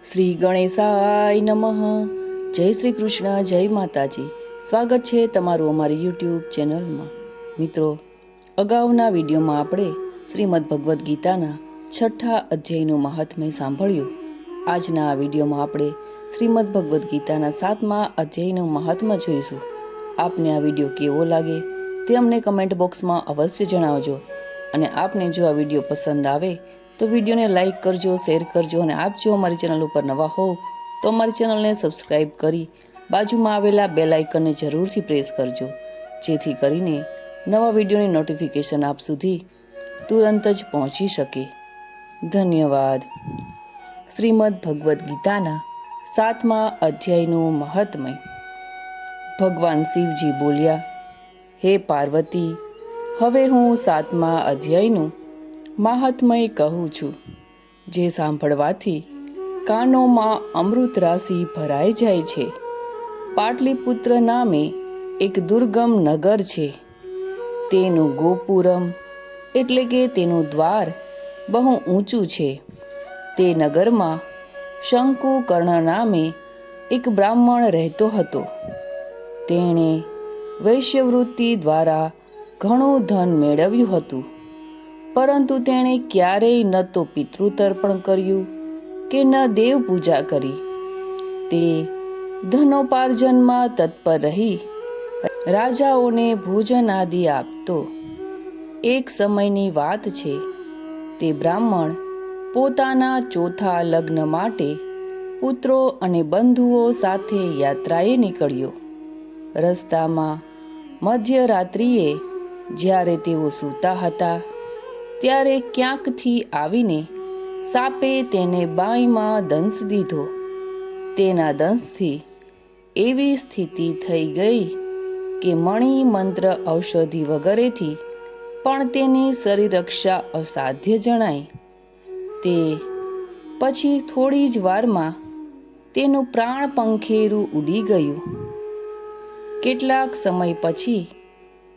શ્રી ગણેશાય નમઃ. જય શ્રી કૃષ્ણ, જય માતાજી. સ્વાગત છે તમારું અમારી યુટ્યુબ ચેનલમાં. મિત્રો, અગાઉના વિડીયોમાં આપણે શ્રીમદ ભગવદ્ ગીતાના 6ઠા અધ્યાયનું મહાત્મ્ય સાંભળ્યું. આજના આ વિડીયોમાં આપણે શ્રીમદ ભગવદ્ ગીતાના 7મા અધ્યાયનું મહાત્મ્ય જોઈશું. આપને આ વિડીયો કેવો લાગે તે અમને કમેન્ટ બોક્સમાં અવશ્ય જણાવજો. અને આપને જો આ વિડીયો પસંદ આવે તો વિડીયોને લાઇક કરજો, શેર કરજો, અને આપ જો અમારી ચેનલ ઉપર નવા હોવ તો અમારી ચેનલને સબસ્ક્રાઈબ કરી બાજુમાં આવેલા બેલ આઇકનને જરૂરથી પ્રેસ કરજો, જેથી કરીને નવા વિડીયોની નોટિફિકેશન આપ સુધી તુરંત જ પહોંચી શકે. ધન્યવાદ. શ્રીમદ ભગવદ્ ગીતાના 7મા અધ્યાયનું મહાત્મ્ય. ભગવાન શિવજી બોલ્યા, હે પાર્વતી, હવે હું 7મા અધ્યાયનું મહાત્મ્ય કહું છું, જે સાંભળવાથી કાનોમાં અમૃત રાશિ ભરાઈ જાય છે. પાટલીપુત્ર નામે એક દુર્ગમ નગર છે. તેનું ગોપુરમ એટલે કે તેનું દ્વાર બહુ ઊંચું છે. તે નગરમાં શંકુકર્ણ નામે એક બ્રાહ્મણ રહેતો હતો. તેણે વૈશ્યવૃત્તિ દ્વારા ઘણું ધન મેળવ્યું હતું, પરંતુ તેણે ક્યારેય ન તો પિતૃતર્પણ કર્યું કે ન દેવ પૂજા કરી. તે ધનોપાર્જનમાં તત્પર રહી રાજાઓને ભોજન આદિ આપતો. એક સમયની વાત છે. તે બ્રાહ્મણ પોતાના ચોથા લગ્ન માટે પુત્રો અને બંધુઓ સાથે યાત્રાએ નીકળ્યો. રસ્તામાં મધ્યરાત્રિએ જ્યારે તેઓ સૂતા હતા ત્યારે ક્યાંકથી આવીને સાપે તેને બાંયમાં દંશ દીધો. તેના દંશથી એવી સ્થિતિ થઈ ગઈ કે મણિ મંત્ર ઔષધિ વગેરેથી પણ તેની શરીરરક્ષા અસાધ્ય જણાય. તે પછી થોડી જ વારમાં તેનું પ્રાણ પંખેરું ઉડી ગયું. કેટલાક સમય પછી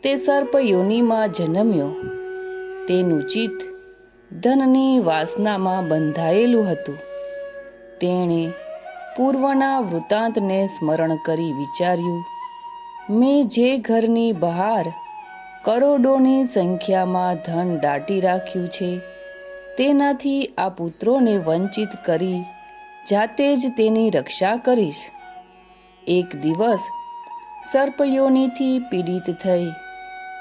તે સર્પ યોનિમાં જન્મ્યો. તેનું ચિત્ત ધનની વાસનામાં બંધાયેલું હતું. તેણે પૂર્વના વૃત્તાંતને સ્મરણ કરી વિચાર્યું, મેં જે ઘરની બહાર કરોડોની સંખ્યામાં ધન દાટી રાખ્યું છે, તેનાથી આ પુત્રોને વંચિત કરી જાતે જ તેની રક્ષા કરીશ. એક દિવસ સર્પયોનિથી પીડિત થઈ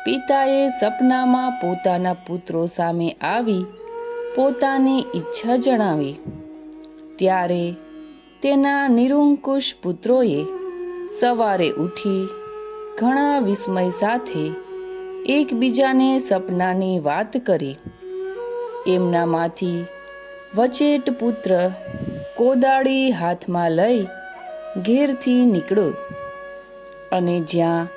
પિતાએ સપનામાં પોતાના પુત્રો સામે આવી પોતાની ઈચ્છા જણાવી. ત્યારે તેના નિરુંકુશ પુત્રોએ સવારે ઉઠી ઘણા વિસ્મય સાથે એકબીજાને સપનાની વાત કરી. એમનામાંથી વચેટ પુત્ર કોદાળી હાથમાં લઈ ઘેરથી નીકળ્યો અને જ્યાં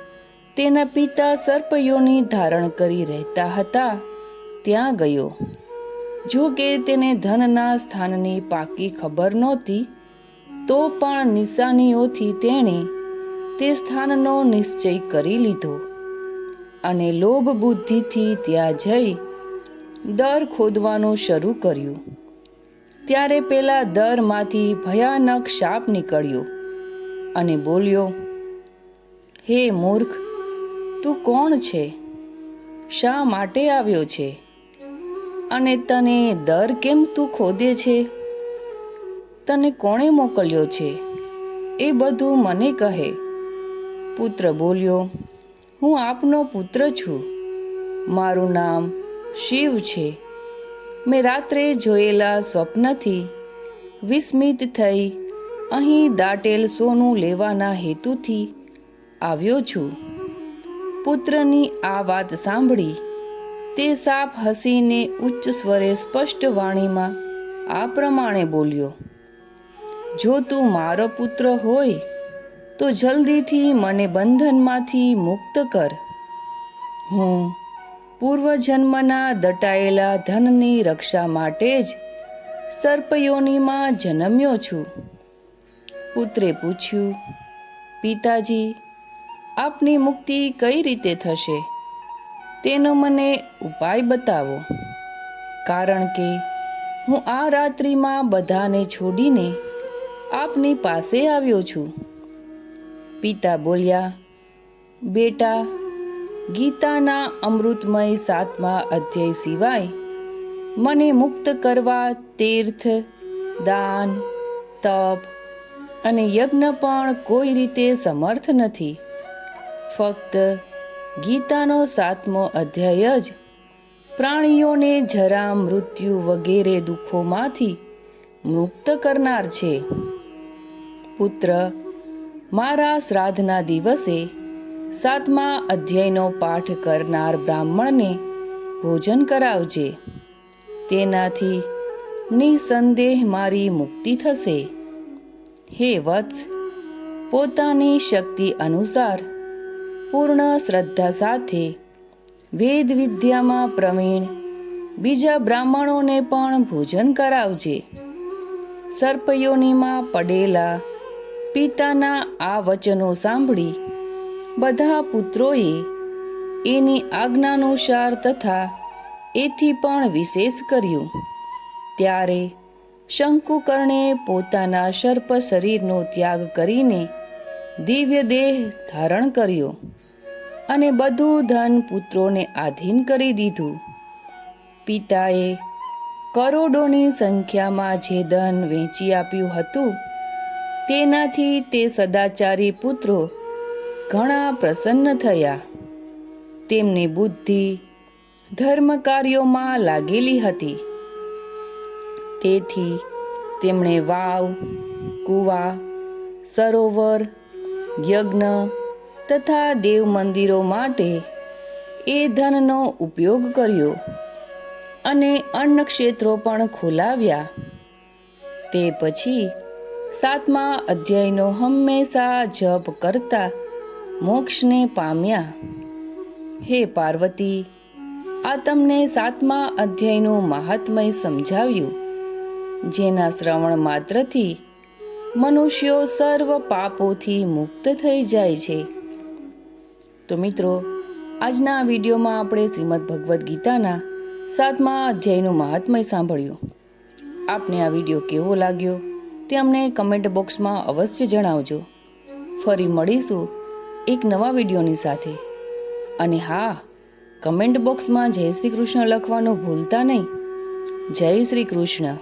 તેના પિતા સર્પયોની ધારણ કરી રહેતા હતા ત્યાં ગયો. જો કે તેને ધનના સ્થાનની પાકી ખબર નહોતી, તો પણ નિશાનીઓથી તેણે તે સ્થાનનો નિશ્ચય કરી લીધો અને લોભ બુદ્ધિથી ત્યાં જઈ દર ખોદવાનું શરૂ કર્યું. ત્યારે પેલા દરમાંથી ભયાનક સાપ નીકળ્યો અને બોલ્યો, હે મૂર્ખ, તું કોણ છે? શા માટે આવ્યો છે? અને તને દર કેમ તું ખોદે છે? તને કોણે મોકલ્યો છે એ બધું મને કહે. પુત્ર બોલ્યો, હું આપનો પુત્ર છું. મારું નામ શિવ છે. મેં રાત્રે જોયેલા સ્વપ્નથી વિસ્મિત થઈ અહીં દાટેલ સોનું લેવાના હેતુથી આવ્યો છું. પુત્રની આ વાત સાંભળી તે સાપ હસીને ઉચ્ચ સ્વરે સ્પષ્ટ વાણીમાં આ પ્રમાણે બોલ્યો, જો તું મારો પુત્ર હોય તો જલ્દીથી મને બંધનમાંથી મુક્ત કર. હું પૂર્વજન્મના દટાયેલા ધનની રક્ષા માટે જ સર્પયોનિમાં જન્મ્યો છું. પુત્રે પૂછ્યું, પિતાજી, આપની મુક્તિ કઈ રીતે થશે? તેનો મને ઉપાય બતાવો, કારણ કે હું આ રાત્રિમાં બધાને છોડીને આપની પાસે આવ્યો છું. પિતા બોલ્યા, બેટા, ગીતાના અમૃતમય 7મા અધ્યાય સિવાય મને મુક્ત કરવા તીર્થ, દાન, તપ અને યજ્ઞ પણ કોઈ રીતે સમર્થ નથી. ફક્ત ગીતાનો 7મો અધ્યાય જ પ્રાણીઓને જરા, મૃત્યુ વગેરે દુઃખોમાંથી મુક્ત કરનાર છે. પુત્ર, મારા શ્રાદ્ધના દિવસે 7મા અધ્યાયનો પાઠ કરનાર બ્રાહ્મણને ભોજન કરાવજે. તેનાથી નિસંદેહ મારી મુક્તિ થશે. હે વત્સ, પોતાની શક્તિ અનુસાર પૂર્ણ શ્રદ્ધા સાથે વેદ વિદ્યામાં પ્રવીણ બીજા બ્રાહ્મણોને પણ ભોજન કરાવજે. સર્પયોનીમાં પડેલા પિતાના આ વચનો સાંભળી બધા પુત્રોએ એની આજ્ઞાનુસાર તથા એથી પણ વિશેષ કર્યું. ત્યારે શંકુકર્ણે પોતાના સર્પ શરીરનો ત્યાગ કરીને દિવ્ય દેહ ધારણ કર્યો અને બધું ધન પુત્રોને આધીન કરી દીધું. પિતાએ કરોડોની સંખ્યામાં જે ધન વેચી આપ્યું હતું તેનાથી તે સદાચારી પુત્રો ઘણા પ્રસન્ન થયા. તેમની બુદ્ધિ ધર્મ કાર્યોમાં લાગેલી હતી. તેથી તેમણે વાવ, કૂવા, સરોવર, યજ્ઞ તથા દેવ મંદિરો માટે એ ધનનો ઉપયોગ કર્યો અને અન્ન ક્ષેત્રો પણ ખોલાવ્યા. તે પછી 7મા અધ્યાયનો હંમેશા જપ કરતા મોક્ષને પામ્યા. હે પાર્વતી, આ તમને 7મા અધ્યાયનું મહાત્મય સમજાવ્યું, જેના શ્રવણ માત્રથી મનુષ્યો સર્વ પાપોથી મુક્ત થઈ જાય છે. તો મિત્રો, આજના આ વિડીયોમાં આપણે શ્રીમદ ભગવદ્ ગીતાના 7મા અધ્યાયનું મહાત્મય સાંભળ્યું. આપને આ વિડીયો કેવો લાગ્યો તે અમને કમેન્ટ બોક્સમાં અવશ્ય જણાવજો. ફરી મળીશું એક નવા વિડીયોની સાથે. અને હા, કમેન્ટ બોક્સમાં જય શ્રી કૃષ્ણ લખવાનું ભૂલતા નહીં. જય શ્રી કૃષ્ણ.